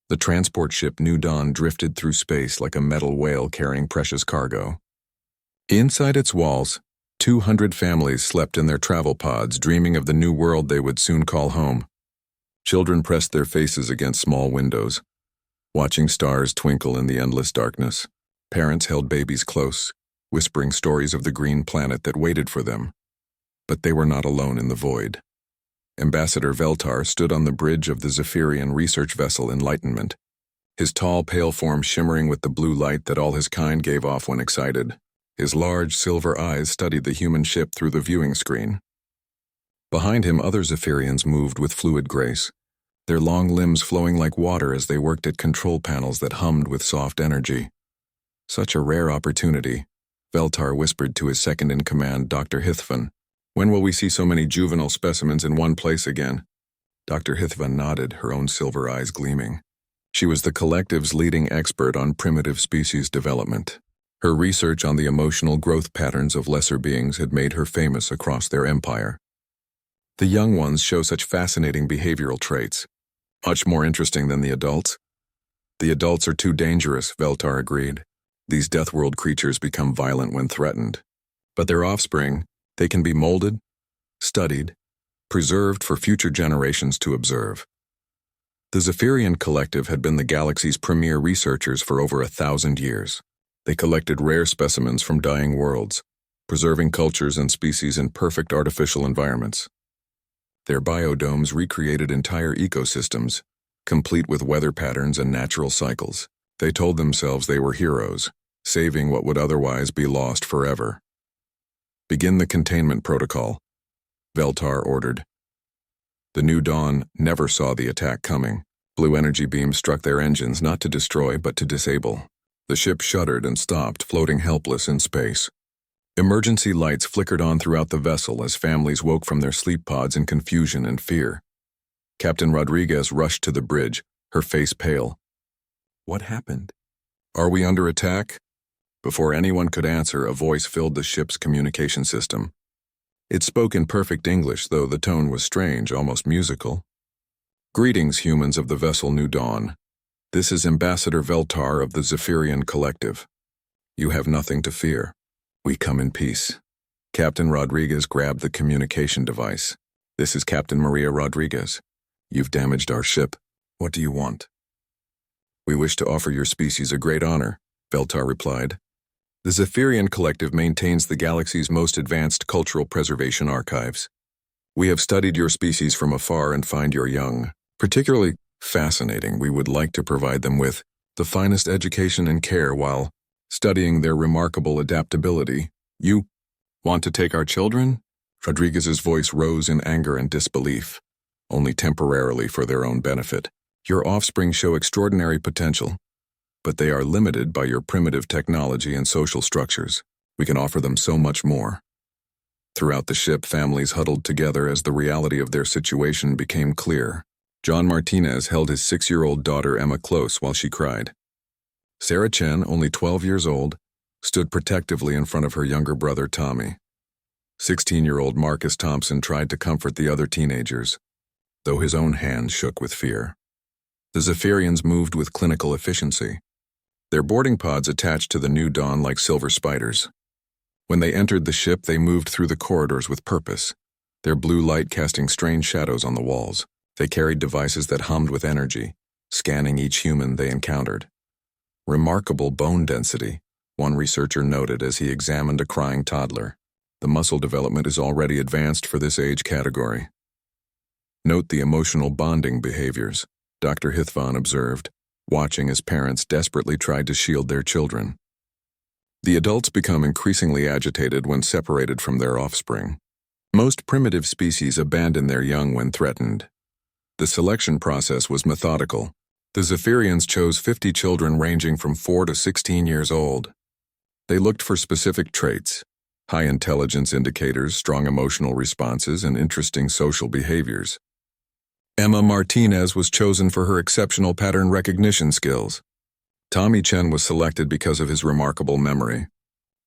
The transport ship New Dawn drifted through space like a metal whale carrying precious cargo. Inside its walls, 200 families slept in their travel pods, dreaming of the new world they would soon call home. Children pressed their faces against small windows, watching stars twinkle in the endless darkness. Parents held babies close, whispering stories of the green planet that waited for them. But they were not alone in the void. Ambassador Veltar stood on the bridge of the Zephyrian research vessel Enlightenment, his tall, pale form shimmering with the blue light that all his kind gave off when excited. His large, silver eyes studied the human ship through the viewing screen. Behind him, other Zephyrians moved with fluid grace, their long limbs flowing like water as they worked at control panels that hummed with soft energy. Such a rare opportunity, Veltar whispered to his second-in-command, Dr. Hithvan. When will we see so many juvenile specimens in one place again? Dr. Hithvan nodded, her own silver eyes gleaming. She was the collective's leading expert on primitive species development. Her research on the emotional growth patterns of lesser beings had made her famous across their empire. The young ones show such fascinating behavioral traits, much more interesting than the adults. The adults are too dangerous, Veltar agreed. These Deathworld creatures become violent when threatened. But their offspring, they can be molded, studied, preserved for future generations to observe. The Zephyrian Collective had been the galaxy's premier researchers for over 1,000 years. They collected rare specimens from dying worlds, preserving cultures and species in perfect artificial environments. Their biodomes recreated entire ecosystems, complete with weather patterns and natural cycles. They told themselves they were heroes, saving what would otherwise be lost forever. Begin the containment protocol, Veltar ordered. The New Dawn never saw the attack coming. Blue energy beams struck their engines not to destroy but to disable. The ship shuddered and stopped, floating helpless in space. Emergency lights flickered on throughout the vessel as families woke from their sleep pods in confusion and fear. Captain Rodriguez rushed to the bridge, her face pale. What happened? Are we under attack? Before anyone could answer, a voice filled the ship's communication system. It spoke in perfect English, though the tone was strange, almost musical. Greetings, humans of the vessel New Dawn. This is Ambassador Veltar of the Zephyrian Collective. You have nothing to fear. We come in peace. Captain Rodriguez grabbed the communication device. This is Captain Maria Rodriguez. You've damaged our ship. What do you want? We wish to offer your species a great honor, Veltar replied. The Zephyrian Collective maintains the galaxy's most advanced cultural preservation archives. We have studied your species from afar and find your young particularly fascinating. We would like to provide them with the finest education and care while studying their remarkable adaptability. You want to take our children? Rodriguez's voice rose in anger and disbelief, only temporarily for their own benefit. Your offspring show extraordinary potential, but they are limited by your primitive technology and social structures. We can offer them so much more. Throughout the ship, families huddled together as the reality of their situation became clear. John Martinez held his 6-year-old daughter Emma close while she cried. Sarah Chen, only 12 years old, stood protectively in front of her younger brother Tommy. 16-year-old Marcus Thompson tried to comfort the other teenagers, though his own hands shook with fear. The Zephyrians moved with clinical efficiency, their boarding pods attached to the New Dawn like silver spiders. When they entered the ship, they moved through the corridors with purpose, their blue light casting strange shadows on the walls. They carried devices that hummed with energy, scanning each human they encountered. Remarkable bone density, one researcher noted as he examined a crying toddler. The muscle development is already advanced for this age category. Note the emotional bonding behaviors, Dr. Hithvan observed, watching as parents desperately tried to shield their children. The adults become increasingly agitated when separated from their offspring. Most primitive species abandon their young when threatened. The selection process was methodical. The Zephyrians chose 50 children ranging from 4 to 16 years old. They looked for specific traits, high intelligence indicators, strong emotional responses, and interesting social behaviors. Emma Martinez was chosen for her exceptional pattern recognition skills. Tommy Chen was selected because of his remarkable memory.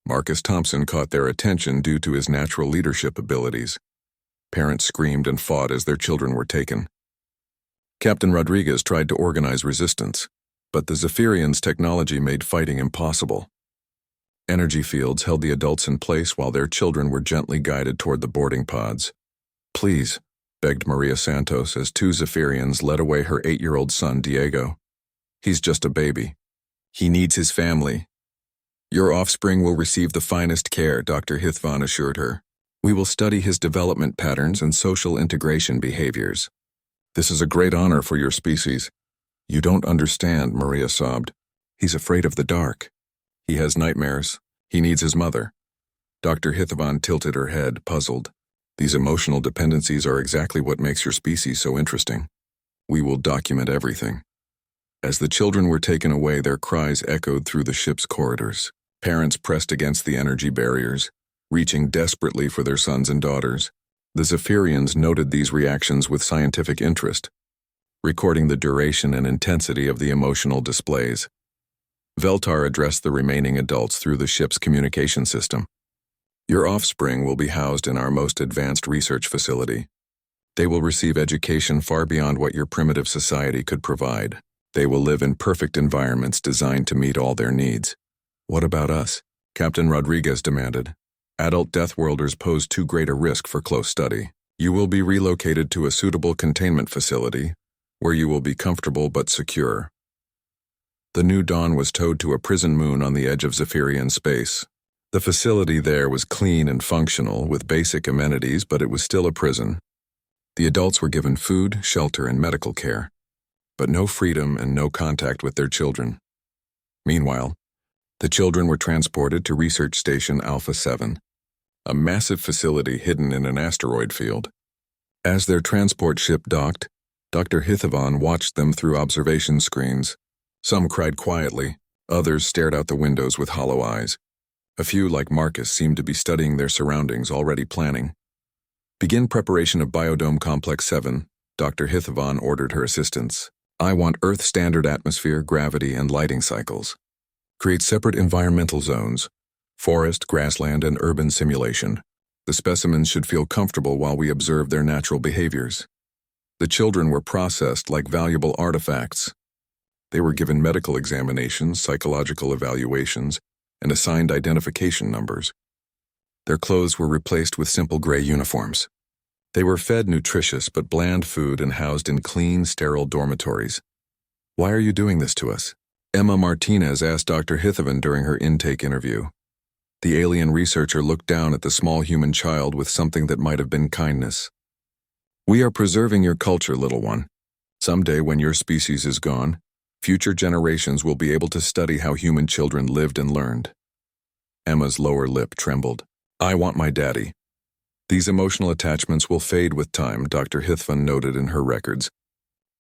Marcus Thompson caught their attention due to his natural leadership abilities. Parents screamed and fought as their children were taken. Captain Rodriguez tried to organize resistance, but the Zephyrians' technology made fighting impossible. Energy fields held the adults in place while their children were gently guided toward the boarding pods. "Please," begged Maria Santos as two Zephyrians led away her 8-year-old son, Diego. "He's just a baby. He needs his family." "Your offspring will receive the finest care," Dr. Hithvan assured her. "We will study his development patterns and social integration behaviors." "This is a great honor for your species." "You don't understand," Maria sobbed. "He's afraid of the dark. He has nightmares. He needs his mother." Dr. Hithvan tilted her head, puzzled. "These emotional dependencies are exactly what makes your species so interesting. We will document everything." As the children were taken away, their cries echoed through the ship's corridors. Parents pressed against the energy barriers, reaching desperately for their sons and daughters. The Zephyrians noted these reactions with scientific interest, recording the duration and intensity of the emotional displays. Veltar addressed the remaining adults through the ship's communication system. "Your offspring will be housed in our most advanced research facility. They will receive education far beyond what your primitive society could provide. They will live in perfect environments designed to meet all their needs." "What about us?" Captain Rodriguez demanded. "Adult Deathworlders pose too great a risk for close study. You will be relocated to a suitable containment facility, where you will be comfortable but secure." The New Dawn was towed to a prison moon on the edge of Zephyrian space. The facility there was clean and functional, with basic amenities, but it was still a prison. The adults were given food, shelter, and medical care, but no freedom and no contact with their children. Meanwhile, the children were transported to Research Station Alpha 7, a massive facility hidden in an asteroid field. As their transport ship docked, Dr. Hithvan watched them through observation screens. Some cried quietly, others stared out the windows with hollow eyes. A few, like Marcus, seemed to be studying their surroundings, already planning. "Begin preparation of Biodome Complex 7, Dr. Hithvan ordered her assistants. "I want Earth standard atmosphere, gravity, and lighting cycles. Create separate environmental zones, forest, grassland, and urban simulation. The specimens should feel comfortable while we observe their natural behaviors." The children were processed like valuable artifacts. They were given medical examinations, psychological evaluations, and assigned identification numbers. Their clothes were replaced with simple gray uniforms. They were fed nutritious but bland food and housed in clean, sterile dormitories. "Why are you doing this to us?" Emma Martinez asked Dr. Hithvan during her intake interview. The alien researcher looked down at the small human child with something that might have been kindness. "We are preserving your culture, little one. Someday, when your species is gone, future generations will be able to study how human children lived and learned." Emma's lower lip trembled. "I want my daddy." "These emotional attachments will fade with time," Dr. Hithvan noted in her records.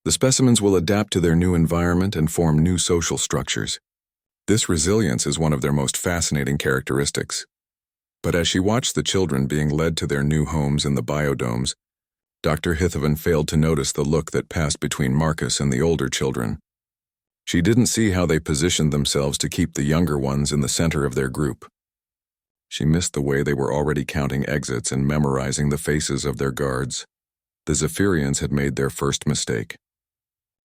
"The specimens will adapt to their new environment and form new social structures. This resilience is one of their most fascinating characteristics." But as she watched the children being led to their new homes in the biodomes, Dr. Hithvan failed to notice the look that passed between Marcus and the older children. She didn't see how they positioned themselves to keep the younger ones in the center of their group. She missed the way they were already counting exits and memorizing the faces of their guards. The Zephyrians had made their first mistake.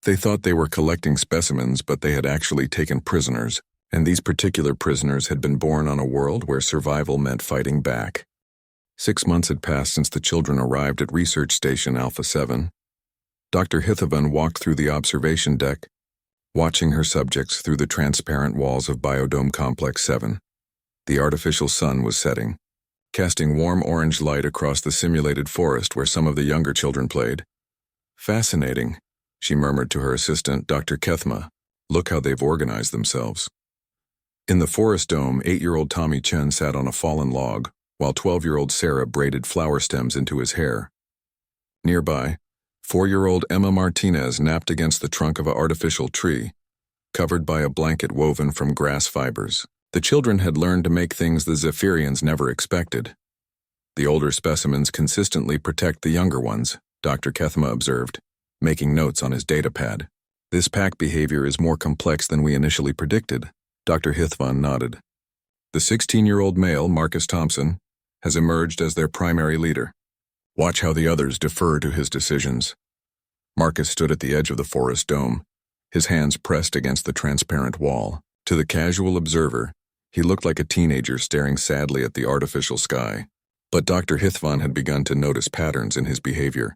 They thought they were collecting specimens, but they had actually taken prisoners, and these particular prisoners had been born on a world where survival meant fighting back. 6 months had passed since the children arrived at Research Station Alpha 7. Dr. Hithvan walked through the observation deck, watching her subjects through the transparent walls of Biodome Complex 7. The artificial sun was setting, casting warm orange light across the simulated forest where some of the younger children played. "Fascinating," she murmured to her assistant, Dr. Kethma. "Look how they've organized themselves." In the forest dome, 8-year-old Tommy Chen sat on a fallen log, while 12-year-old Sarah braided flower stems into his hair. Nearby, 4-year-old Emma Martinez napped against the trunk of an artificial tree, covered by a blanket woven from grass fibers. The children had learned to make things the Zephyrians never expected. "The older specimens consistently protect the younger ones," Dr. Kethma observed, making notes on his datapad. "This pack behavior is more complex than we initially predicted." Dr. Hithvan nodded. "The 16-year-old male, Marcus Thompson, has emerged as their primary leader. Watch how the others defer to his decisions." Marcus stood at the edge of the forest dome, his hands pressed against the transparent wall. To the casual observer, he looked like a teenager staring sadly at the artificial sky. But Dr. Hithvan had begun to notice patterns in his behavior.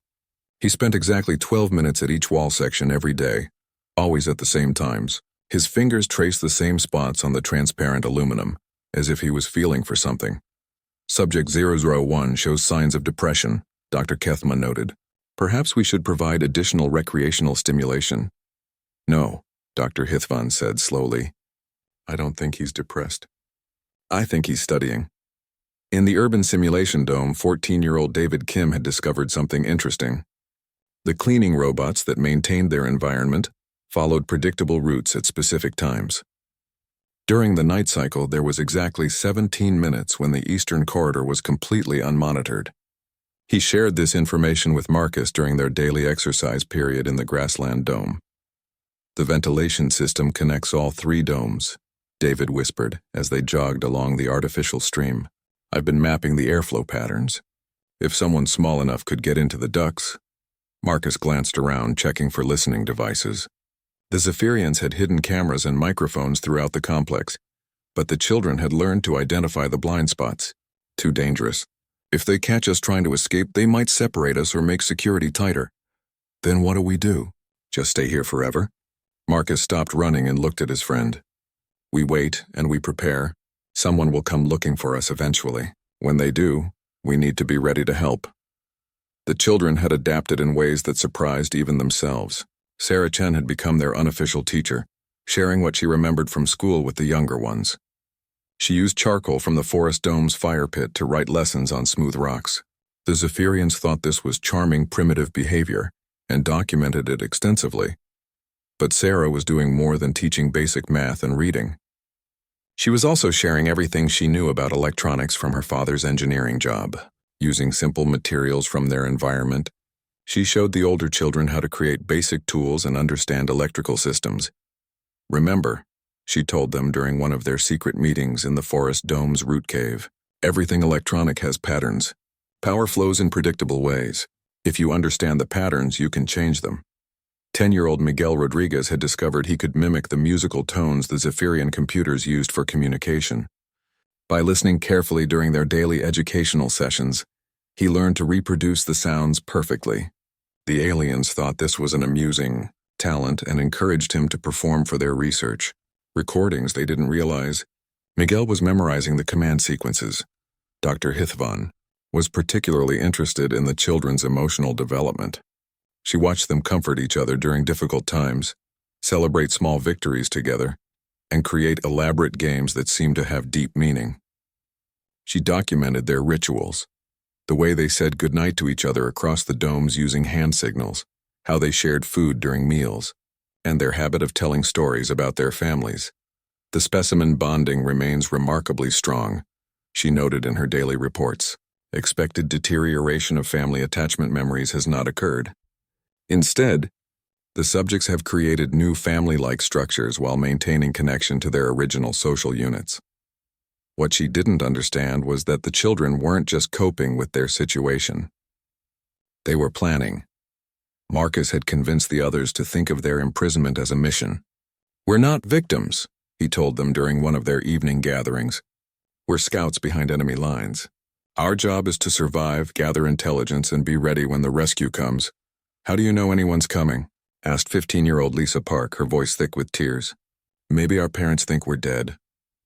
He spent exactly 12 minutes at each wall section every day, always at the same times. His fingers traced the same spots on the transparent aluminum, as if he was feeling for something. Subject 001 shows signs of depression, Dr. Kethma noted. Perhaps we should provide additional recreational stimulation. No, Dr. Hithvan said slowly. I don't think he's depressed. I think he's studying. In the urban simulation dome, 14-year-old David Kim had discovered something interesting. The cleaning robots that maintained their environment followed predictable routes at specific times. During the night cycle, there was exactly 17 minutes when the eastern corridor was completely unmonitored. He shared this information with Marcus during their daily exercise period in the grassland dome. The ventilation system connects all 3 domes, David whispered as they jogged along the artificial stream. I've been mapping the airflow patterns. If someone small enough could get into the ducts. Marcus glanced around, checking for listening devices. The Zephyrians had hidden cameras and microphones throughout the complex, but the children had learned to identify the blind spots. Too dangerous. If they catch us trying to escape, they might separate us or make security tighter. Then what do we do? Just stay here forever? Marcus stopped running and looked at his friend. We wait and we prepare. Someone will come looking for us eventually. When they do, we need to be ready to help. The children had adapted in ways that surprised even themselves. Sarah Chen had become their unofficial teacher, sharing what she remembered from school with the younger ones. She used charcoal from the forest dome's fire pit to write lessons on smooth rocks. The Zephyrians thought this was charming primitive behavior and documented it extensively. But Sarah was doing more than teaching basic math and reading. She was also sharing everything she knew about electronics from her father's engineering job. Using simple materials from their environment, she showed the older children how to create basic tools and understand electrical systems. Remember, she told them during one of their secret meetings in the forest dome's root cave, everything electronic has patterns. Power flows in predictable ways. If you understand the patterns, you can change them. 10-year-old Miguel Rodriguez had discovered he could mimic the musical tones the Zephyrian computers used for communication. By listening carefully during their daily educational sessions, he learned to reproduce the sounds perfectly. The aliens thought this was an amusing talent and encouraged him to perform for their research. Recordings they didn't realize. Miguel was memorizing the command sequences. Dr. Hithvan was particularly interested in the children's emotional development. She watched them comfort each other during difficult times, celebrate small victories together, and create elaborate games that seemed to have deep meaning. She documented their rituals, the way they said goodnight to each other across the domes using hand signals, how they shared food during meals, and their habit of telling stories about their families. The specimen bonding remains remarkably strong, she noted in her daily reports. Expected deterioration of family attachment memories has not occurred. Instead, the subjects have created new family-like structures while maintaining connection to their original social units. What she didn't understand was that the children weren't just coping with their situation. They were planning. Marcus had convinced the others to think of their imprisonment as a mission. We're not victims, he told them during one of their evening gatherings. We're scouts behind enemy lines. Our job is to survive, gather intelligence, and be ready when the rescue comes. How do you know anyone's coming? Asked 15-year-old Lisa Park, her voice thick with tears. Maybe our parents think we're dead.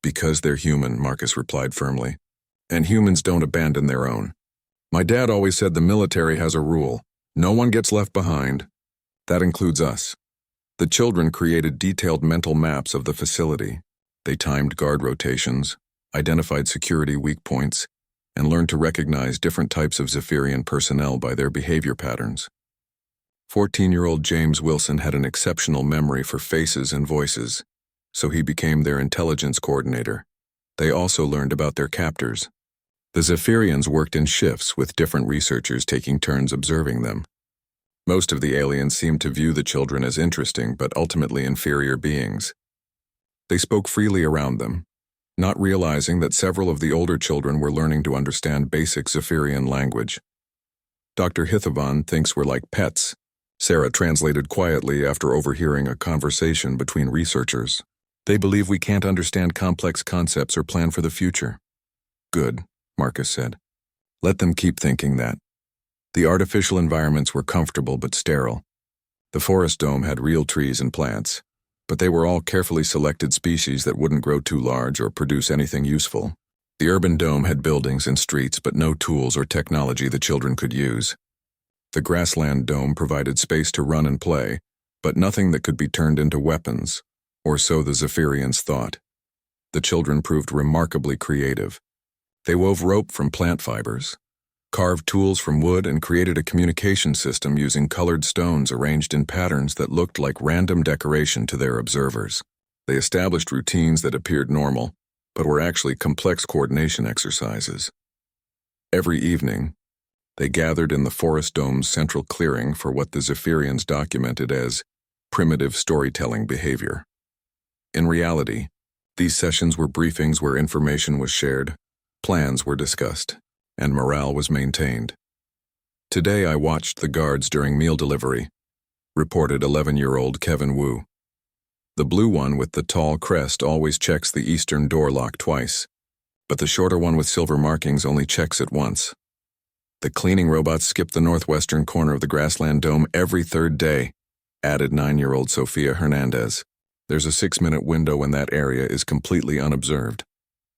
Because they're human, Marcus replied firmly. And humans don't abandon their own. My dad always said the military has a rule. No one gets left behind. That includes us. The children created detailed mental maps of the facility. They timed guard rotations, identified security weak points, and learned to recognize different types of Zephyrian personnel by their behavior patterns. 14-year-old James Wilson had an exceptional memory for faces and voices, so he became their intelligence coordinator. They also learned about their captors. The Zephyrians worked in shifts with different researchers taking turns observing them. Most of the aliens seemed to view the children as interesting but ultimately inferior beings. They spoke freely around them, not realizing that several of the older children were learning to understand basic Zephyrian language. Dr. Hithavan thinks we're like pets, Sarah translated quietly after overhearing a conversation between researchers. They believe we can't understand complex concepts or plan for the future. Good, Marcus said. Let them keep thinking that. The artificial environments were comfortable but sterile. The forest dome had real trees and plants, but they were all carefully selected species that wouldn't grow too large or produce anything useful. The urban dome had buildings and streets, but no tools or technology the children could use. The grassland dome provided space to run and play, but nothing that could be turned into weapons, or so the Zephyrians thought. The children proved remarkably creative. They wove rope from plant fibers, carved tools from wood, and created a communication system using colored stones arranged in patterns that looked like random decoration to their observers. They established routines that appeared normal, but were actually complex coordination exercises. Every evening, they gathered in the forest dome's central clearing for what the Zephyrians documented as primitive storytelling behavior. In reality, these sessions were briefings where information was shared, plans were discussed, and morale was maintained. Today I watched the guards during meal delivery, reported 11-year-old Kevin Wu. The blue one with the tall crest always checks the eastern door lock twice, but the shorter one with silver markings only checks it once. The cleaning robots skip the northwestern corner of the grassland dome every third day, added 9-year-old Sofia Hernandez. There's a 6-minute window when that area is completely unobserved.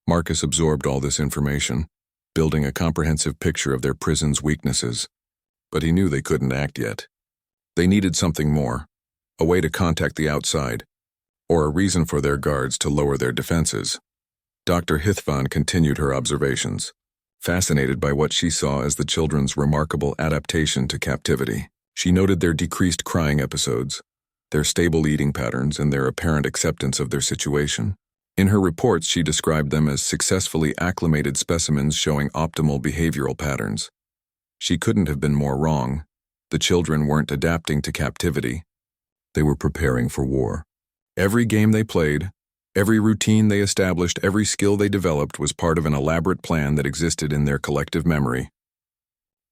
Marcus absorbed all this information, building a comprehensive picture of their prison's weaknesses. But he knew they couldn't act yet. They needed something more, a way to contact the outside, or a reason for their guards to lower their defenses. Dr. Hithvan continued her observations, fascinated by what she saw as the children's remarkable adaptation to captivity. She noted their decreased crying episodes, their stable eating patterns, and their apparent acceptance of their situation. In her reports, she described them as successfully acclimated specimens showing optimal behavioral patterns. She couldn't have been more wrong. The children weren't adapting to captivity. They were preparing for war. Every game they played, every routine they established, every skill they developed was part of an elaborate plan that existed in their collective memory.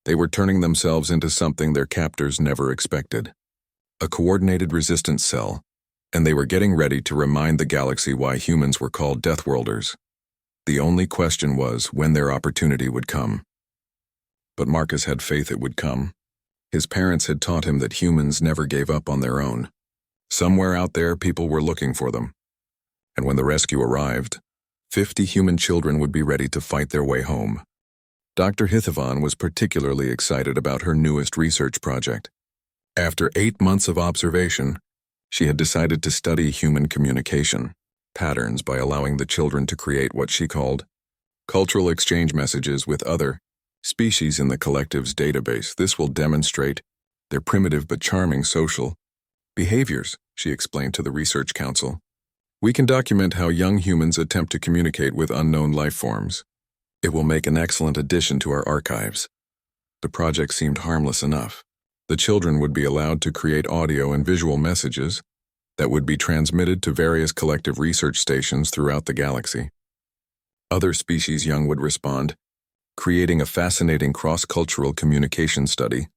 They were turning themselves into something their captors never expected. A coordinated resistance cell, and they were getting ready to remind the galaxy why humans were called Deathworlders. The only question was when their opportunity would come. But Marcus had faith it would come. His parents had taught him that humans never gave up on their own. Somewhere out there, people were looking for them. And when the rescue arrived, 50 human children would be ready to fight their way home. Dr. Hithavan was particularly excited about her newest research project. After 8 months of observation, she had decided to study human communication patterns by allowing the children to create what she called cultural exchange messages with other species in the collective's database. This will demonstrate their primitive but charming social behaviors, she explained to the Research Council. We can document how young humans attempt to communicate with unknown life forms. It will make an excellent addition to our archives. The project seemed harmless enough. The children would be allowed to create audio and visual messages that would be transmitted to various collective research stations throughout the galaxy. Other species young would respond, creating a fascinating cross-cultural communication study.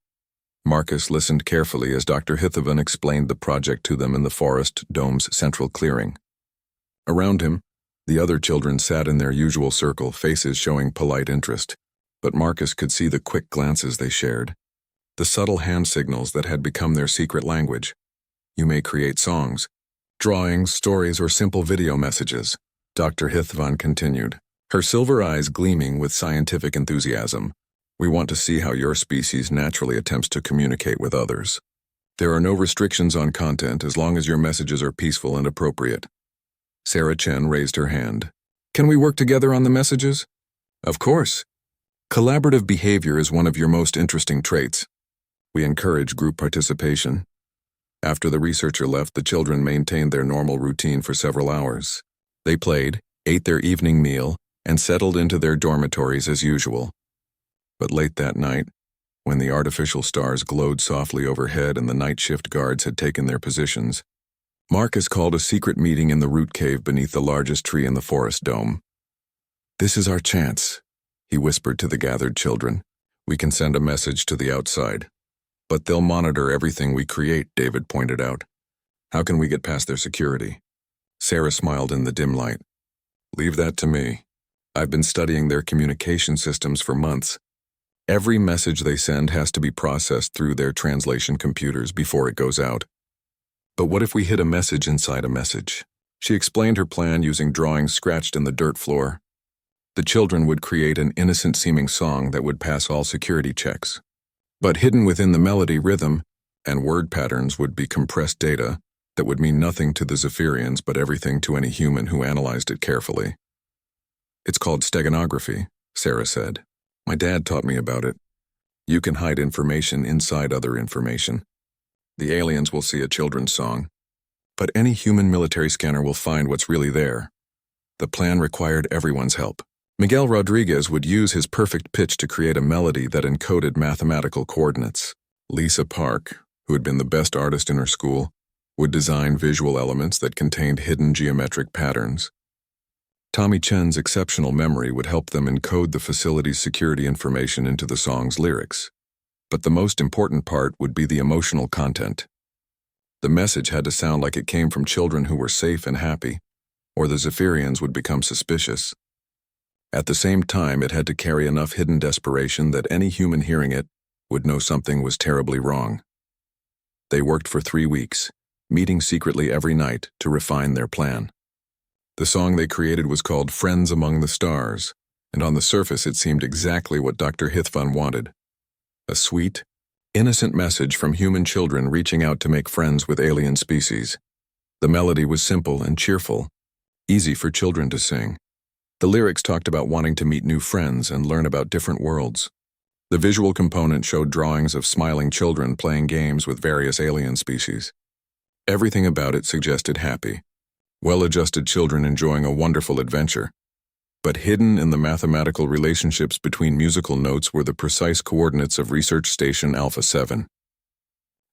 Marcus listened carefully as Dr. Hithavan explained the project to them in the forest dome's central clearing. Around him, the other children sat in their usual circle, faces showing polite interest, but Marcus could see the quick glances they shared. The subtle hand signals that had become their secret language. You may create songs, drawings, stories, or simple video messages, Dr. Hithvan continued, her silver eyes gleaming with scientific enthusiasm. We want to see how your species naturally attempts to communicate with others. There are no restrictions on content as long as your messages are peaceful and appropriate. Sarah Chen raised her hand. Can we work together on the messages? Of course. Collaborative behavior is one of your most interesting traits. We encourage group participation. After the researcher left, the children maintained their normal routine for several hours. They played, ate their evening meal, and settled into their dormitories as usual. But late that night, when the artificial stars glowed softly overhead and the night shift guards had taken their positions, Marcus called a secret meeting in the root cave beneath the largest tree in the forest dome. This is our chance, he whispered to the gathered children. We can send a message to the outside. But they'll monitor everything we create, David pointed out. How can we get past their security? Sarah smiled in the dim light. Leave that to me. I've been studying their communication systems for months. Every message they send has to be processed through their translation computers before it goes out. But what if we hid a message inside a message? She explained her plan using drawings scratched in the dirt floor. The children would create an innocent-seeming song that would pass all security checks. But hidden within the melody, rhythm, and word patterns would be compressed data that would mean nothing to the Zephyrians but everything to any human who analyzed it carefully. It's called steganography, Sarah said. My dad taught me about it. You can hide information inside other information. The aliens will see a children's song, but any human military scanner will find what's really there. The plan required everyone's help. Miguel Rodriguez would use his perfect pitch to create a melody that encoded mathematical coordinates. Lisa Park, who had been the best artist in her school, would design visual elements that contained hidden geometric patterns. Tommy Chen's exceptional memory would help them encode the facility's security information into the song's lyrics. But the most important part would be the emotional content. The message had to sound like it came from children who were safe and happy, or the Zephyrians would become suspicious. At the same time, it had to carry enough hidden desperation that any human hearing it would know something was terribly wrong. They worked for 3 weeks, meeting secretly every night to refine their plan. The song they created was called Friends Among the Stars, and on the surface it seemed exactly what Dr. HFY wanted. A sweet, innocent message from human children reaching out to make friends with alien species. The melody was simple and cheerful, easy for children to sing. The lyrics talked about wanting to meet new friends and learn about different worlds. The visual component showed drawings of smiling children playing games with various alien species. Everything about it suggested happy, well-adjusted children enjoying a wonderful adventure. But hidden in the mathematical relationships between musical notes were the precise coordinates of Research Station Alpha 7.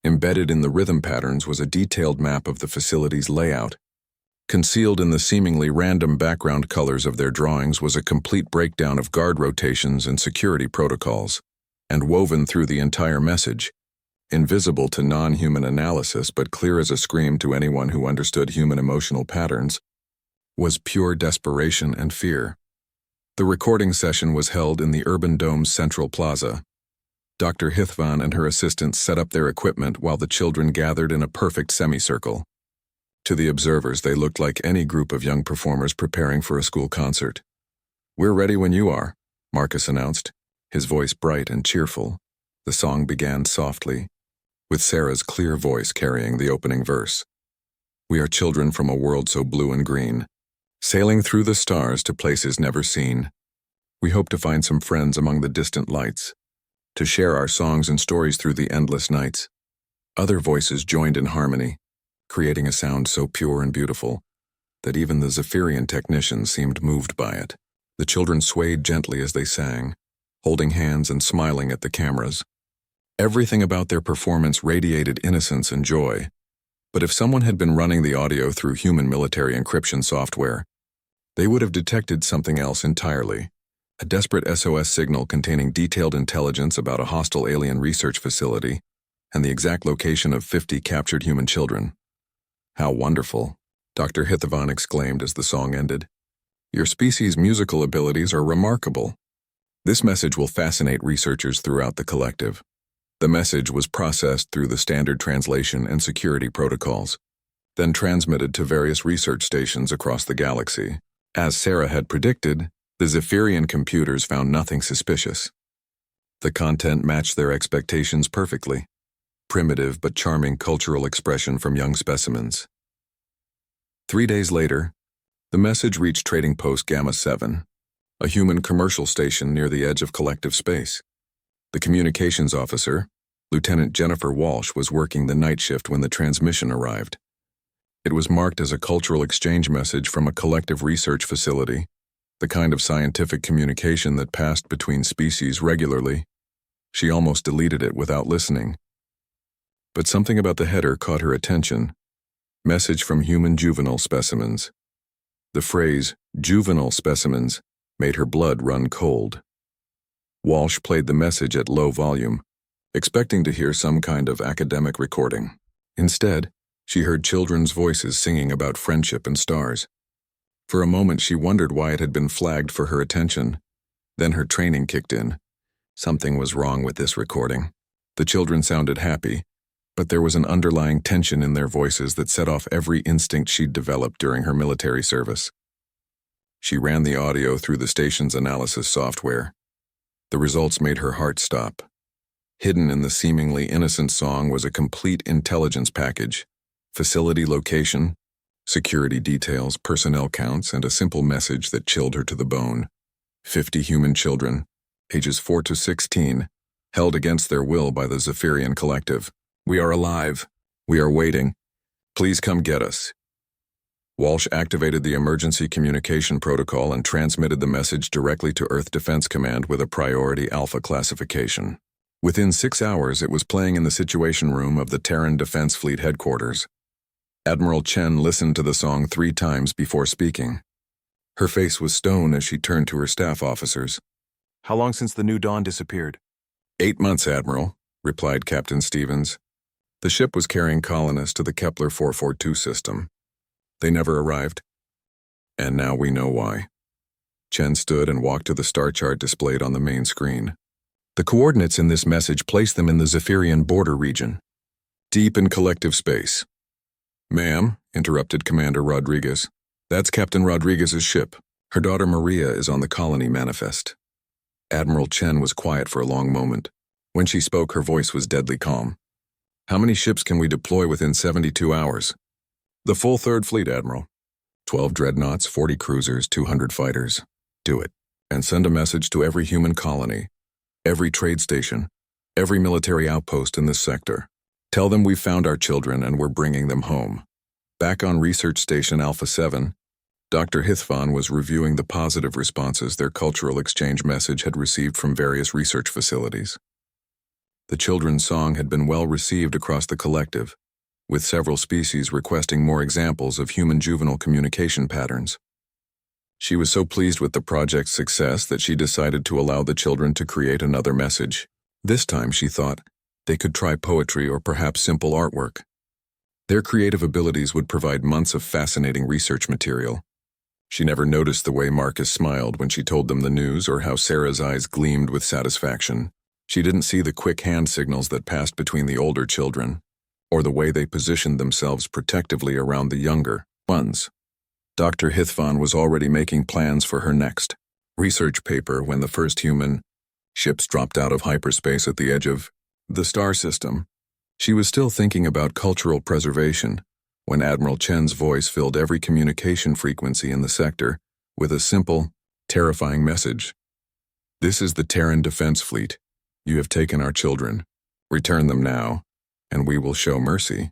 Embedded in the rhythm patterns was a detailed map of the facility's layout. Concealed in the seemingly random background colors of their drawings was a complete breakdown of guard rotations and security protocols, and woven through the entire message, invisible to non-human analysis but clear as a scream to anyone who understood human emotional patterns, was pure desperation and fear. The recording session was held in the Urban Dome's Central Plaza. Dr. HFY and her assistants set up their equipment while the children gathered in a perfect semicircle. To the observers, they looked like any group of young performers preparing for a school concert. "We're ready when you are," Marcus announced, his voice bright and cheerful. The song began softly, with Sarah's clear voice carrying the opening verse. "We are children from a world so blue and green, sailing through the stars to places never seen. We hope to find some friends among the distant lights, to share our songs and stories through the endless nights." Other voices joined in harmony, creating a sound so pure and beautiful that even the Zephyrian technicians seemed moved by it. The children swayed gently as they sang, holding hands and smiling at the cameras. Everything about their performance radiated innocence and joy. But if someone had been running the audio through human military encryption software, they would have detected something else entirely. A desperate SOS signal containing detailed intelligence about a hostile alien research facility and the exact location of 50 captured human children. "How wonderful," Dr. HFY exclaimed as the song ended. "Your species' musical abilities are remarkable. This message will fascinate researchers throughout the collective." The message was processed through the standard translation and security protocols, then transmitted to various research stations across the galaxy. As Sarah had predicted, the Zephyrian computers found nothing suspicious. The content matched their expectations perfectly. Primitive but charming cultural expression from young specimens. 3 days later, the message reached Trading Post Gamma 7, a human commercial station near the edge of collective space. The communications officer, Lieutenant Jennifer Walsh, was working the night shift when the transmission arrived. It was marked as a cultural exchange message from a collective research facility, the kind of scientific communication that passed between species regularly. She almost deleted it without listening. But something about the header caught her attention. Message from human juvenile specimens. The phrase, juvenile specimens, made her blood run cold. Walsh played the message at low volume, expecting to hear some kind of academic recording. Instead, she heard children's voices singing about friendship and stars. For a moment, she wondered why it had been flagged for her attention. Then her training kicked in. Something was wrong with this recording. The children sounded happy, but there was an underlying tension in their voices that set off every instinct she'd developed during her military service. She ran the audio through the station's analysis software. The results made her heart stop. Hidden in the seemingly innocent song was a complete intelligence package: facility location, security details, personnel counts, and a simple message that chilled her to the bone. 50 human children, ages 4 to 16, held against their will by the Zephyrian Collective. "We are alive. We are waiting. Please come get us." Walsh activated the emergency communication protocol and transmitted the message directly to Earth Defense Command with a priority alpha classification. Within 6 hours, it was playing in the Situation Room of the Terran Defense Fleet headquarters. Admiral Chen listened to the song 3 times before speaking. Her face was stone as she turned to her staff officers. "How long since the New Dawn disappeared?" 8 months, Admiral," replied Captain Stevens. The ship was carrying colonists to the Kepler 442 system. They never arrived. And now we know why. Chen stood and walked to the star chart displayed on the main screen. The coordinates in this message placed them in the Zephyrian border region, deep in collective space. "Ma'am," interrupted Commander Rodriguez, "that's Captain Rodriguez's ship. Her daughter Maria is on the colony manifest." Admiral Chen was quiet for a long moment. When she spoke, her voice was deadly calm. "How many ships can we deploy within 72 hours? "The full Third Fleet, Admiral. 12 dreadnoughts, 40 cruisers, 200 fighters. Do it. And send a message to every human colony, every trade station, every military outpost in this sector. Tell them we've found our children and we're bringing them home." Back on Research Station Alpha 7, Dr. Hithvan was reviewing the positive responses their cultural exchange message had received from various research facilities. The children's song had been well received across the collective, with several species requesting more examples of human-juvenile communication patterns. She was so pleased with the project's success that she decided to allow the children to create another message. This time, she thought, they could try poetry or perhaps simple artwork. Their creative abilities would provide months of fascinating research material. She never noticed the way Marcus smiled when she told them the news or how Sarah's eyes gleamed with satisfaction. She didn't see the quick hand signals that passed between the older children, or the way they positioned themselves protectively around the younger ones. Dr. Hithvan was already making plans for her next research paper when the first human ships dropped out of hyperspace at the edge of the star system. She was still thinking about cultural preservation when Admiral Chen's voice filled every communication frequency in the sector with a simple, terrifying message. "This is the Terran Defense Fleet. You have taken our children. Return them now, and we will show mercy."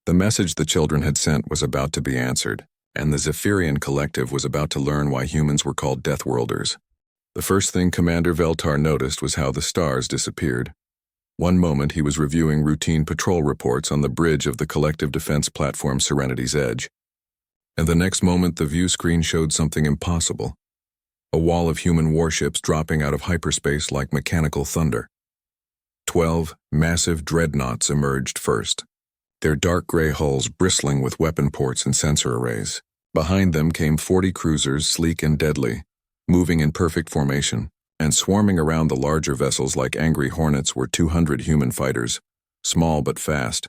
The message the children had sent was about to be answered, and the Zephyrian Collective was about to learn why humans were called Deathworlders. The first thing Commander Veltar noticed was how the stars disappeared. One moment he was reviewing routine patrol reports on the bridge of the collective defense platform Serenity's Edge, and the next moment the view screen showed something impossible: a wall of human warships dropping out of hyperspace like mechanical thunder. 12 massive dreadnoughts emerged first, their dark gray hulls bristling with weapon ports and sensor arrays. Behind them came 40 cruisers, sleek and deadly, moving in perfect formation, and swarming around the larger vessels like angry hornets were 200 human fighters, small but fast,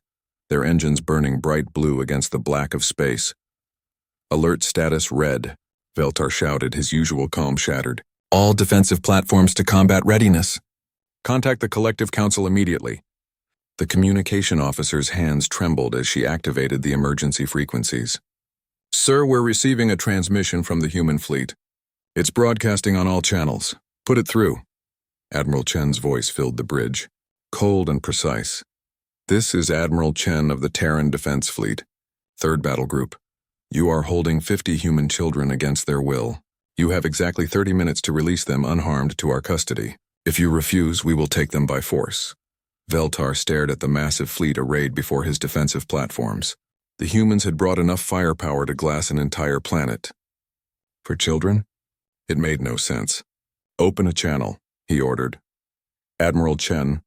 their engines burning bright blue against the black of space. "Alert status red," Veltar shouted, his usual calm shattered. "All defensive platforms to combat readiness. Contact the Collective Council immediately." The communication officer's hands trembled as she activated the emergency frequencies. "Sir, we're receiving a transmission from the human fleet. It's broadcasting on all channels. Put it through." Admiral Chen's voice filled the bridge, cold and precise. "This is Admiral Chen of the Terran Defense Fleet, 3rd Battle Group. You are holding 50 human children against their will. You have exactly 30 minutes to release them unharmed to our custody. If you refuse, we will take them by force." Veltar stared at the massive fleet arrayed before his defensive platforms. The humans had brought enough firepower to glass an entire planet. For children? It made no sense. "Open a channel," he ordered. "Admiral Chen,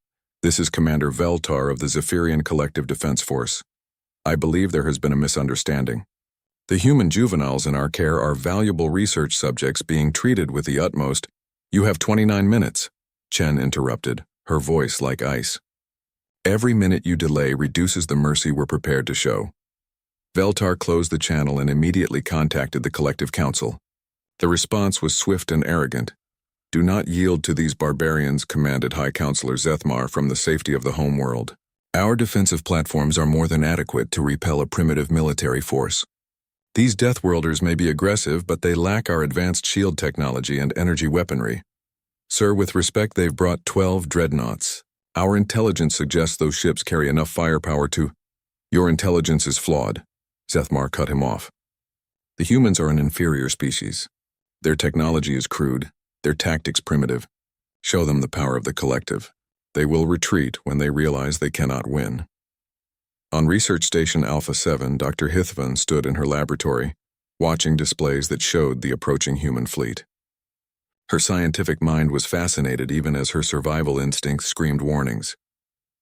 This is Commander Veltar of the Zephyrian Collective Defense Force. I believe there has been a misunderstanding. The human juveniles in our care are valuable research subjects being treated with the utmost. You have 29 minutes, Chen interrupted, her voice like ice. Every minute you delay reduces the mercy we're prepared to show. Veltar closed the channel and immediately contacted the Collective Council. The response was swift and arrogant. Do not yield to these barbarians, commanded High Counselor Zethmar from the safety of the homeworld. Our defensive platforms are more than adequate to repel a primitive military force. These Deathworlders may be aggressive, but they lack our advanced shield technology and energy weaponry. Sir, with respect, they've brought 12 dreadnoughts. Our intelligence suggests those ships carry enough firepower to— Your intelligence is flawed. Zethmar cut him off. The humans are an inferior species. Their technology is crude, their tactics primitive. Show them the power of the collective. They will retreat when they realize they cannot win. On Research Station Alpha 7, Dr. Hithvan stood in her laboratory, watching displays that showed the approaching human fleet. Her scientific mind was fascinated even as her survival instincts screamed warnings.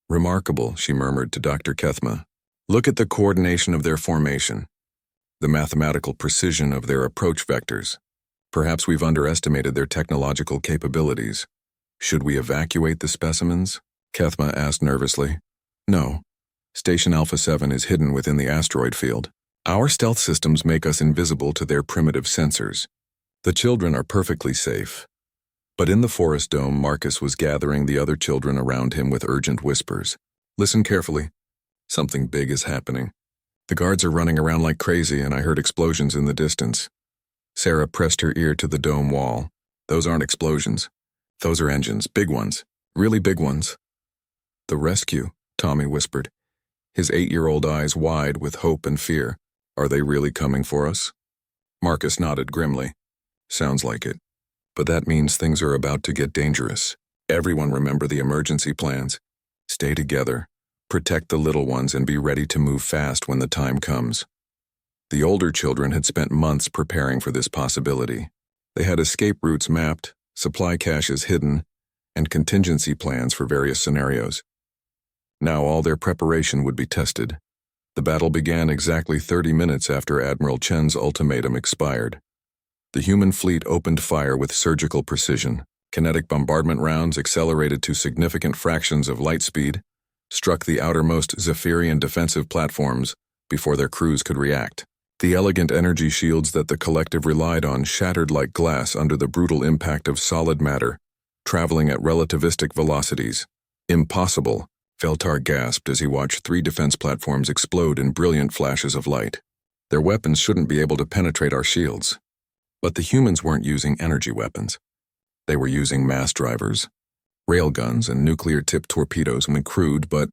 Remarkable, she murmured to Dr. Kethma. Look at the coordination of their formation, the mathematical precision of their approach vectors. Perhaps we've underestimated their technological capabilities. Should we evacuate the specimens? Kethma asked nervously. No. Station Alpha 7 is hidden within the asteroid field. Our stealth systems make us invisible to their primitive sensors. The children are perfectly safe. But in the forest dome, Marcus was gathering the other children around him with urgent whispers. Listen carefully. Something big is happening. The guards are running around like crazy, and I heard explosions in the distance. Sarah pressed her ear to the dome wall. Those aren't explosions. Those are engines, big ones, really big ones. The rescue, Tommy whispered, his 8-year-old eyes wide with hope and fear. Are they really coming for us? Marcus nodded grimly. Sounds like it. But that means things are about to get dangerous. Everyone remember the emergency plans. Stay together, protect the little ones, and be ready to move fast when the time comes. The older children had spent months preparing for this possibility. They had escape routes mapped, supply caches hidden, and contingency plans for various scenarios. Now all their preparation would be tested. The battle began exactly 30 minutes after Admiral Chen's ultimatum expired. The human fleet opened fire with surgical precision. Kinetic bombardment rounds, accelerated to significant fractions of light speed, struck the outermost Zephyrian defensive platforms before their crews could react. The elegant energy shields that the collective relied on shattered like glass under the brutal impact of solid matter, traveling at relativistic velocities. Impossible, Veltar gasped as he watched 3 defense platforms explode in brilliant flashes of light. Their weapons shouldn't be able to penetrate our shields. But the humans weren't using energy weapons. They were using mass drivers, railguns, and nuclear-tipped torpedoes, crude but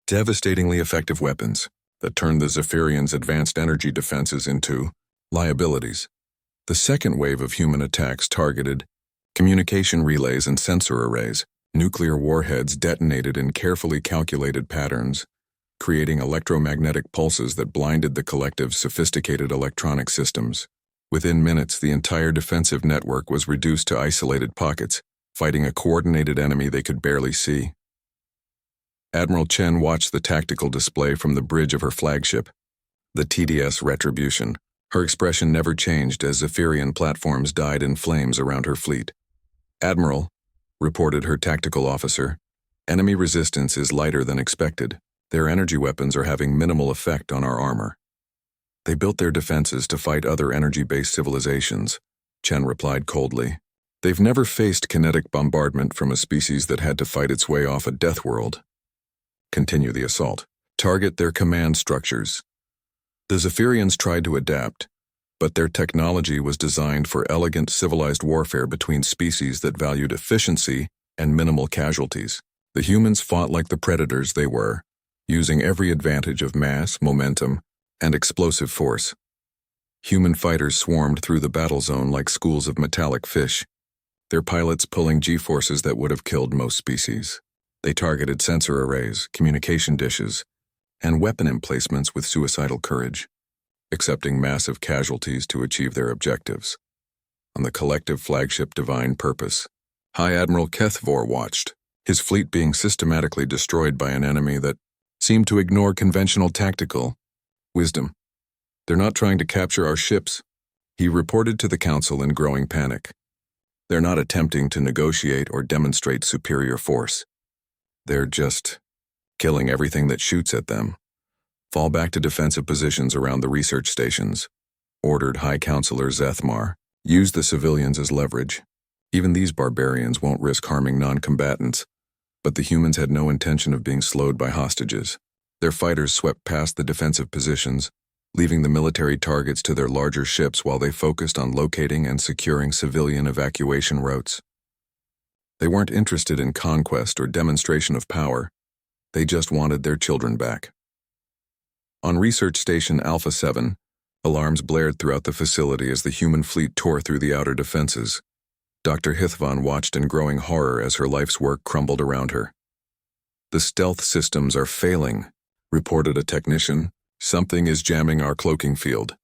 devastatingly effective weapons that turned the Zephyrians' advanced energy defenses into liabilities. The second wave of human attacks targeted communication relays and sensor arrays. Nuclear warheads detonated in carefully calculated patterns, creating electromagnetic pulses that blinded the collective's sophisticated electronic systems. Within minutes, the entire defensive network was reduced to isolated pockets, fighting a coordinated enemy they could barely see. Admiral Chen watched the tactical display from the bridge of her flagship, the TDS Retribution. Her expression never changed as Zephyrian platforms died in flames around her fleet. Admiral, reported her tactical officer, enemy resistance is lighter than expected. Their energy weapons are having minimal effect on our armor. They built their defenses to fight other energy-based civilizations, Chen replied coldly. They've never faced kinetic bombardment from a species that had to fight its way off a death world. Continue the assault. Target their command structures. The Zephyrians tried to adapt, but their technology was designed for elegant civilized warfare between species that valued efficiency and minimal casualties. The humans fought like the predators they were, using every advantage of mass, momentum, and explosive force. Human fighters swarmed through the battle zone like schools of metallic fish, their pilots pulling G-forces that would have killed most species. They targeted sensor arrays, communication dishes, and weapon emplacements with suicidal courage, accepting massive casualties to achieve their objectives. On the collective flagship Divine Purpose, High Admiral Kethvor watched, his fleet being systematically destroyed by an enemy that seemed to ignore conventional tactical wisdom. "They're not trying to capture our ships," he reported to the council in growing panic. "They're not attempting to negotiate or demonstrate superior force. They're just killing everything that shoots at them. Fall back to defensive positions around the research stations," ordered High Counselor Zethmar. "Use the civilians as leverage. Even these barbarians won't risk harming non-combatants." But the humans had no intention of being slowed by hostages. Their fighters swept past the defensive positions, leaving the military targets to their larger ships while they focused on locating and securing civilian evacuation routes. They weren't interested in conquest or demonstration of power. They just wanted their children back. On Research Station Alpha 7, alarms blared throughout the facility as the human fleet tore through the outer defenses. Dr. Hithvan watched in growing horror as her life's work crumbled around her. "The stealth systems are failing," reported a technician. "Something is jamming our cloaking field."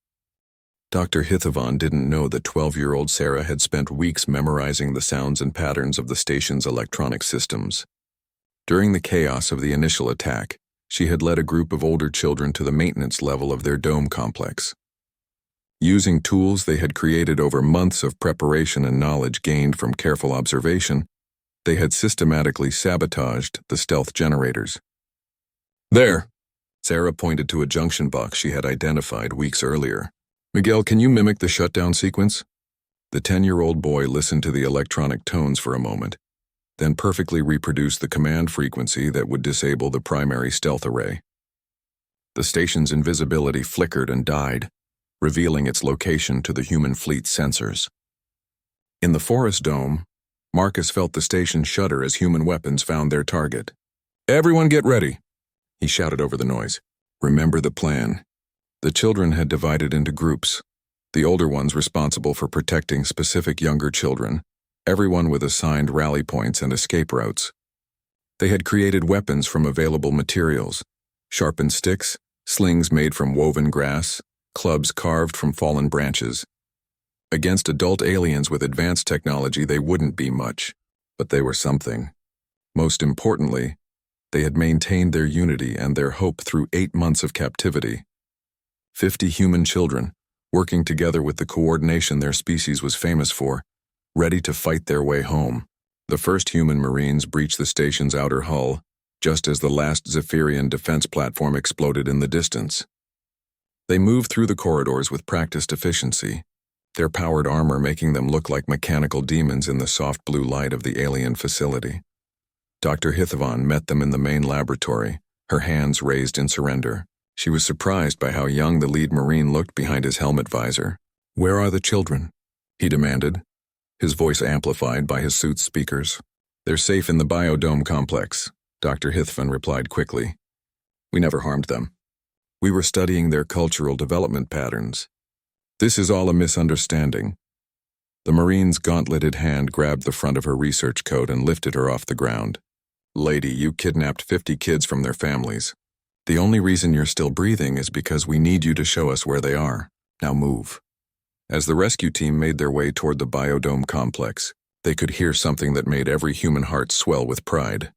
Dr. Hithavan didn't know that 12-year-old Sarah had spent weeks memorizing the sounds and patterns of the station's electronic systems. During the chaos of the initial attack, she had led a group of older children to the maintenance level of their dome complex. Using tools they had created over months of preparation and knowledge gained from careful observation, they had systematically sabotaged the stealth generators. "There!" Sarah pointed to a junction box she had identified weeks earlier. "Miguel, can you mimic the shutdown sequence?" The 10-year-old boy listened to the electronic tones for a moment, then perfectly reproduced the command frequency that would disable the primary stealth array. The station's invisibility flickered and died, revealing its location to the human fleet's sensors. In the forest dome, Marcus felt the station shudder as human weapons found their target. "Everyone get ready," he shouted over the noise. "Remember the plan." The children had divided into groups, the older ones responsible for protecting specific younger children, everyone with assigned rally points and escape routes. They had created weapons from available materials: sharpened sticks, slings made from woven grass, clubs carved from fallen branches. Against adult aliens with advanced technology, they wouldn't be much, but they were something. Most importantly, they had maintained their unity and their hope through 8 months of captivity. 50 human children, working together with the coordination their species was famous for, ready to fight their way home. The first human Marines breached the station's outer hull, just as the last Zephyrian defense platform exploded in the distance. They moved through the corridors with practiced efficiency, their powered armor making them look like mechanical demons in the soft blue light of the alien facility. Dr. Hithavan met them in the main laboratory, her hands raised in surrender. She was surprised by how young the lead Marine looked behind his helmet visor. "Where are the children?" he demanded, his voice amplified by his suit's speakers. "They're safe in the biodome complex," Dr. Hithvan replied quickly. "We never harmed them. We were studying their cultural development patterns. This is all a misunderstanding." The Marine's gauntleted hand grabbed the front of her research coat and lifted her off the ground. "Lady, you kidnapped 50 kids from their families. The only reason you're still breathing is because we need you to show us where they are. Now move." As the rescue team made their way toward the biodome complex, they could hear something that made every human heart swell with pride.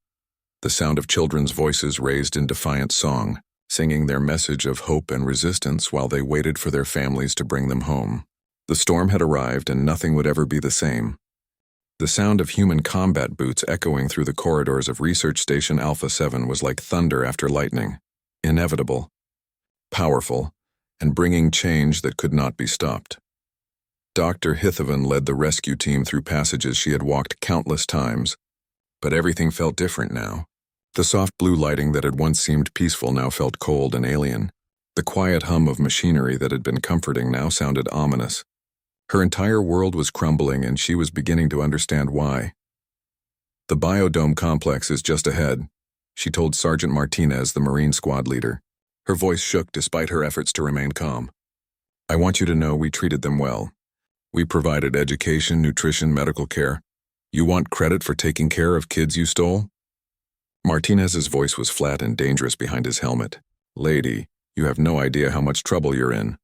The sound of children's voices raised in defiant song, singing their message of hope and resistance while they waited for their families to bring them home. The storm had arrived and nothing would ever be the same. The sound of human combat boots echoing through the corridors of Research Station Alpha 7 was like thunder after lightning, inevitable, powerful, and bringing change that could not be stopped. Dr. Hithavan led the rescue team through passages she had walked countless times, but everything felt different now. The soft blue lighting that had once seemed peaceful now felt cold and alien. The quiet hum of machinery that had been comforting now sounded ominous. Her entire world was crumbling and she was beginning to understand why. "The biodome complex is just ahead," she told Sergeant Martinez, the Marine squad leader. Her voice shook despite her efforts to remain calm. "I want you to know we treated them well. We provided education, nutrition, medical care. You want credit for taking care of kids you stole?" Martinez's voice was flat and dangerous behind his helmet. "Lady, you have no idea how much trouble you're in."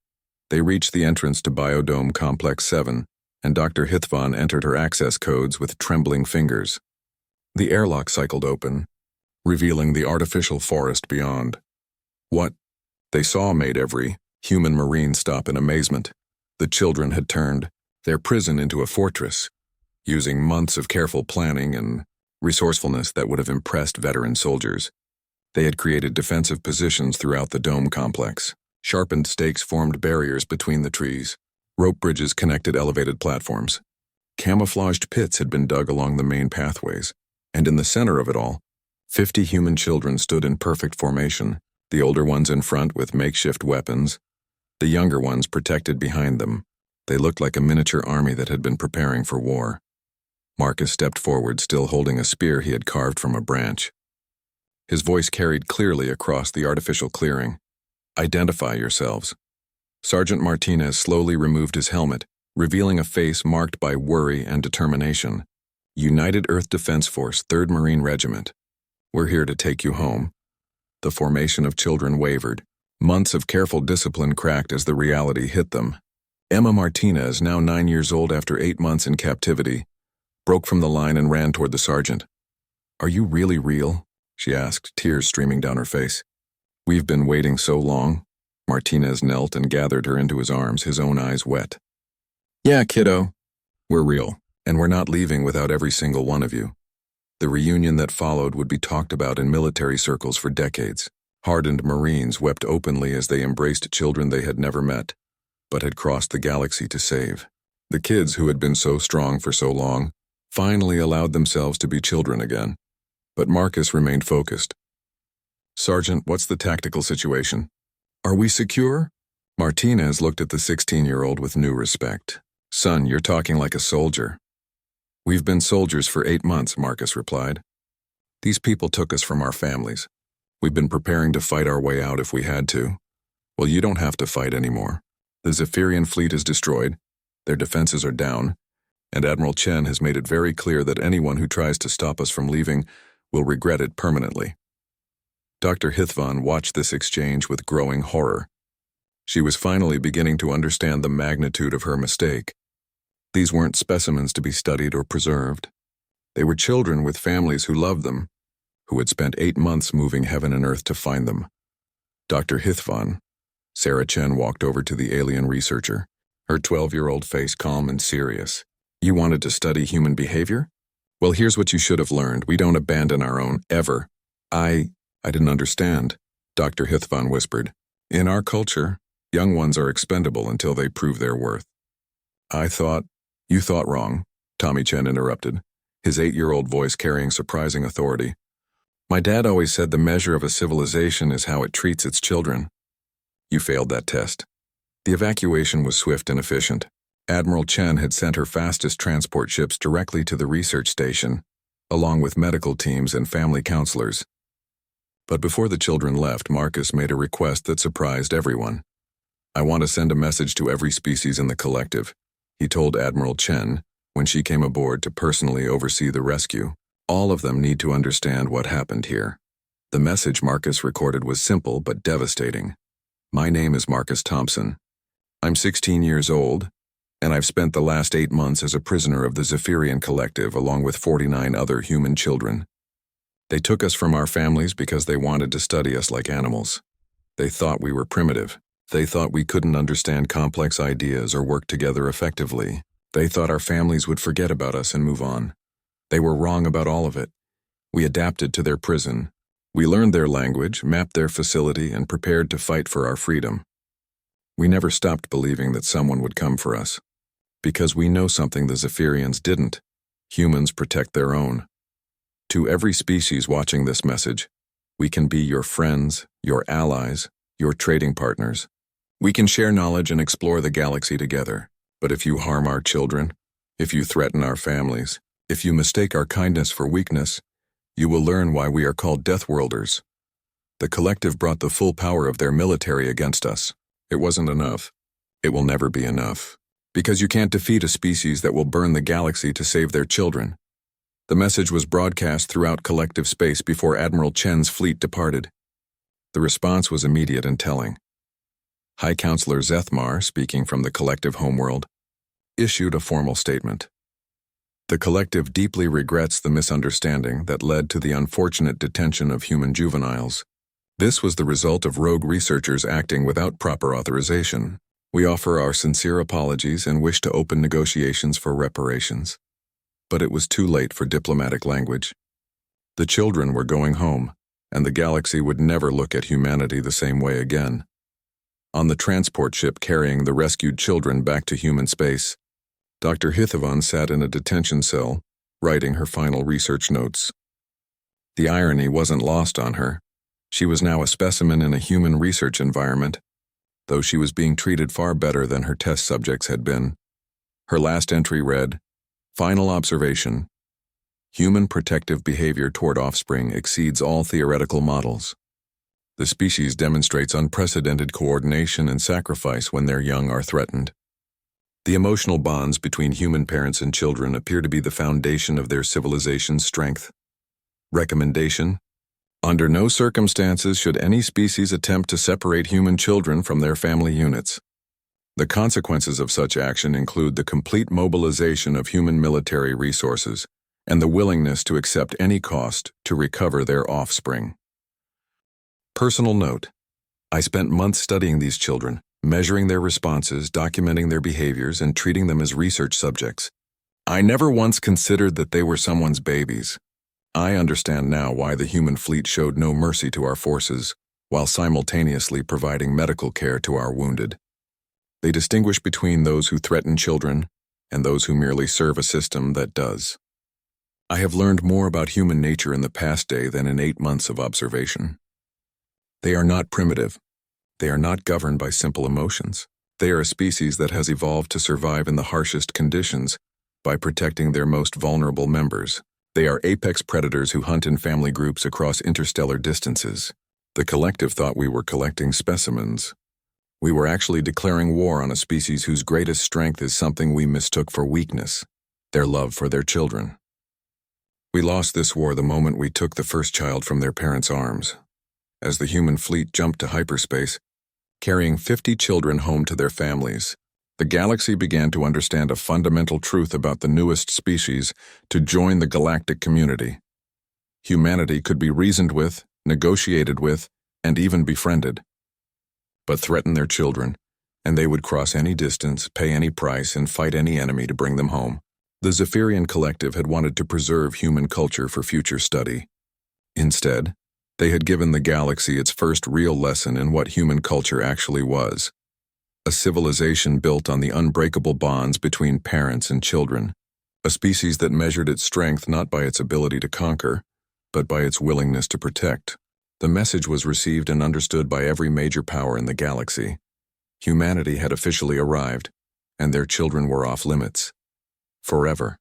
They reached the entrance to Biodome Complex 7, and Dr. Hithvan entered her access codes with trembling fingers. The airlock cycled open, revealing the artificial forest beyond. What they saw made every human marine stop in amazement. The children had turned their prison into a fortress, using months of careful planning and resourcefulness that would have impressed veteran soldiers. They had created defensive positions throughout the dome complex. Sharpened stakes formed barriers between the trees. Rope bridges connected elevated platforms. Camouflaged pits had been dug along the main pathways, and in the center of it all, 50 human children stood in perfect formation, the older ones in front with makeshift weapons, the younger ones protected behind them. They looked like a miniature army that had been preparing for war. Marcus stepped forward, still holding a spear he had carved from a branch. His voice carried clearly across the artificial clearing. "Identify yourselves." Sergeant Martinez slowly removed his helmet, revealing a face marked by worry and determination. "United Earth Defense Force, 3rd Marine Regiment. We're here to take you home." The formation of children wavered. Months of careful discipline cracked as the reality hit them. Emma Martinez, now 9 years old after 8 months in captivity, broke from the line and ran toward the sergeant. "Are you really real?" she asked, tears streaming down her face. "We've been waiting so long." Martinez knelt and gathered her into his arms, his own eyes wet. "Yeah, kiddo. We're real, and we're not leaving without every single one of you." The reunion that followed would be talked about in military circles for decades. Hardened Marines wept openly as they embraced children they had never met, but had crossed the galaxy to save. The kids who had been so strong for so long finally allowed themselves to be children again. But Marcus remained focused. "Sergeant, what's the tactical situation? Are we secure?" Martinez looked at the 16-year-old with new respect. "Son, you're talking like a soldier." "We've been soldiers for 8 months, Marcus replied. "These people took us from our families. We've been preparing to fight our way out if we had to. Well, you don't have to fight anymore. The Zephyrian fleet is destroyed, their defenses are down, and Admiral Chen has made it very clear that anyone who tries to stop us from leaving will regret it permanently." Dr. Hithvan watched this exchange with growing horror. She was finally beginning to understand the magnitude of her mistake. These weren't specimens to be studied or preserved. They were children with families who loved them, who had spent 8 months moving heaven and earth to find them. "Dr. Hithvan," Sarah Chen walked over to the alien researcher, her 12-year-old face calm and serious. "You wanted to study human behavior? Well, here's what you should have learned. We don't abandon our own, ever." I didn't understand," Dr. Hithvan whispered. "In our culture, young ones are expendable until they prove their worth." You thought wrong," Tommy Chen interrupted, his 8-year-old voice carrying surprising authority. "My dad always said the measure of a civilization is how it treats its children." "You failed that test." The evacuation was swift and efficient. Admiral Chen had sent her fastest transport ships directly to the research station, along with medical teams and family counselors. But before the children left, Marcus made a request that surprised everyone. "I want to send a message to every species in the collective," he told Admiral Chen when she came aboard to personally oversee the rescue. "All of them need to understand what happened here." The message Marcus recorded was simple but devastating. "My name is Marcus Thompson. I'm 16 years old, and I've spent the last 8 months as a prisoner of the Zephyrian Collective along with 49 other human children. They took us from our families because they wanted to study us like animals. They thought we were primitive. They thought we couldn't understand complex ideas or work together effectively. They thought our families would forget about us and move on. They were wrong about all of it. We adapted to their prison. We learned their language, mapped their facility, and prepared to fight for our freedom. We never stopped believing that someone would come for us. Because we know something the Zephyrians didn't. Humans protect their own. To every species watching this message, we can be your friends, your allies, your trading partners. We can share knowledge and explore the galaxy together. But if you harm our children, if you threaten our families, if you mistake our kindness for weakness, you will learn why we are called Deathworlders. The collective brought the full power of their military against us. It wasn't enough. It will never be enough. Because you can't defeat a species that will burn the galaxy to save their children." The message was broadcast throughout collective space before Admiral Chen's fleet departed. The response was immediate and telling. High Counselor Zethmar, speaking from the collective homeworld, issued a formal statement. The collective deeply regrets the misunderstanding that led to the unfortunate detention of human juveniles. This was the result of rogue researchers acting without proper authorization. We offer our sincere apologies and wish to open negotiations for reparations. But it was too late for diplomatic language. The children were going home, and the galaxy would never look at humanity the same way again. On the transport ship carrying the rescued children back to human space, Dr. Hithavan sat in a detention cell, writing her final research notes. The irony wasn't lost on her. She was now a specimen in a human research environment, though she was being treated far better than her test subjects had been. Her last entry read, "Final observation. Human protective behavior toward offspring exceeds all theoretical models. The species demonstrates unprecedented coordination and sacrifice when their young are threatened. The emotional bonds between human parents and children appear to be the foundation of their civilization's strength. Recommendation: under no circumstances should any species attempt to separate human children from their family units. The consequences of such action include the complete mobilization of human military resources and the willingness to accept any cost to recover their offspring." Personal note: I spent months studying these children, measuring their responses, documenting their behaviors, and treating them as research subjects. I never once considered that they were someone's babies. I understand now why the human fleet showed no mercy to our forces, while simultaneously providing medical care to our wounded. They distinguish between those who threaten children and those who merely serve a system that does. I have learned more about human nature in the past day than in 8 months of observation. They are not primitive. They are not governed by simple emotions. They are a species that has evolved to survive in the harshest conditions by protecting their most vulnerable members. They are apex predators who hunt in family groups across interstellar distances. The collective thought we were collecting specimens. We were actually declaring war on a species whose greatest strength is something we mistook for weakness: their love for their children. We lost this war the moment we took the first child from their parents' arms. As the human fleet jumped to hyperspace, carrying 50 children home to their families, the galaxy began to understand a fundamental truth about the newest species to join the galactic community. Humanity could be reasoned with, negotiated with, and even befriended. But threaten their children, and they would cross any distance, pay any price, and fight any enemy to bring them home. The Zephyrian Collective had wanted to preserve human culture for future study. Instead, they had given the galaxy its first real lesson in what human culture actually was: a civilization built on the unbreakable bonds between parents and children, a species that measured its strength not by its ability to conquer, but by its willingness to protect. The message was received and understood by every major power in the galaxy. Humanity had officially arrived, and their children were off limits. Forever.